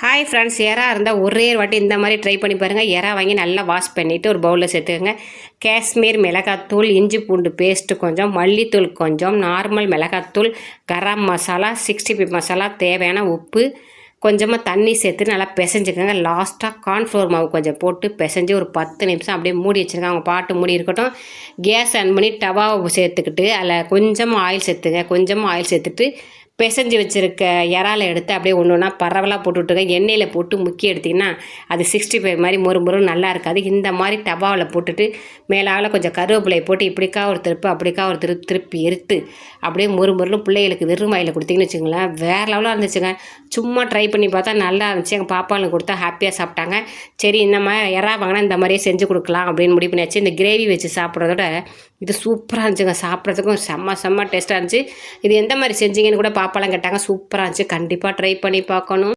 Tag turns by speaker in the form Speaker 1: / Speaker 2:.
Speaker 1: Hi friends, எறா இருந்தால் ஒரே வாட்டி இந்த மாதிரி ட்ரை பண்ணி பாருங்கள். எறா வாங்கி நல்லா வாஷ் பண்ணிவிட்டு ஒரு பவுலில் சேர்த்துக்கோங்க. காஷ்மீர் மிளகாத்தூள், இஞ்சி பூண்டு பேஸ்ட்டு கொஞ்சம், மல்லித்தூள் கொஞ்சம், நார்மல் மிளகாத்தூள், கரம் மசாலா, 65 மசாலா, தேவையான உப்பு, கொஞ்சமாக தண்ணி சேர்த்து நல்லா பிசைஞ்சுக்கோங்க. லாஸ்ட்டாக கார்ன்ஃப்ளவர் மாவு கொஞ்சம் போட்டு பிசைஞ்சு ஒரு 10 நிமிஷம் அப்படியே மூடி வச்சுருங்க. அவங்க பாட்டு மூடி இருக்கட்டும். கேஸ் ஆன் பண்ணி டவாவை சேர்த்துக்கிட்டு அதில் கொஞ்சமாக ஆயில் சேர்த்துங்க. கொஞ்சமாக ஆயில் சேர்த்துட்டு பிசைஞ்சு வச்சுருக்க இறாலை எடுத்து அப்படியே ஒன்று ஒன்றா பரவலாக போட்டு விட்டுருங்க. எண்ணெயில் போட்டு முக்கி எடுத்திங்கன்னா அது 65 மாதிரி மொறு நல்லா இருக்காது. இந்த மாதிரி டவாவில் போட்டுட்டு மேலால் கொஞ்சம் கருவேப்பிலையை போட்டு இப்படிக்கா ஒரு திருப்பு அப்படிக்கா ஒரு திருப்பி எடுத்து அப்படியே மொறுன்னு பிள்ளைகளுக்கு வெறும் வாயில் கொடுத்தீங்கன்னு வச்சுங்களேன், வேறு லெவலாக இருந்துச்சுங்க. சும்மா ட்ரை பண்ணி பார்த்தா நல்லா இருந்துச்சு. எங்கள் பாப்பாளுக்கு கொடுத்தா ஹாப்பியாக சாப்பிட்டாங்க. சரி, இந்த மாதிரி இறா வாங்கினா இந்த மாதிரியே செஞ்சு கொடுக்கலாம் அப்படின்னு முடிவு பண்ணியாச்சு. இந்த கிரேவி வச்சு சாப்பிட்றதோட இது சூப்பராக இருந்துச்சுங்க. சாப்பிட்றதுக்கும் செம்ம டேஸ்ட்டாக இருந்துச்சு. இது எந்த மாதிரி செஞ்சீங்கன்னு கூட பாப்பாலாம் கேட்டாங்க. சூப்பராக இருந்துச்சு. கண்டிப்பாக ட்ரை பண்ணி பார்க்கணும்.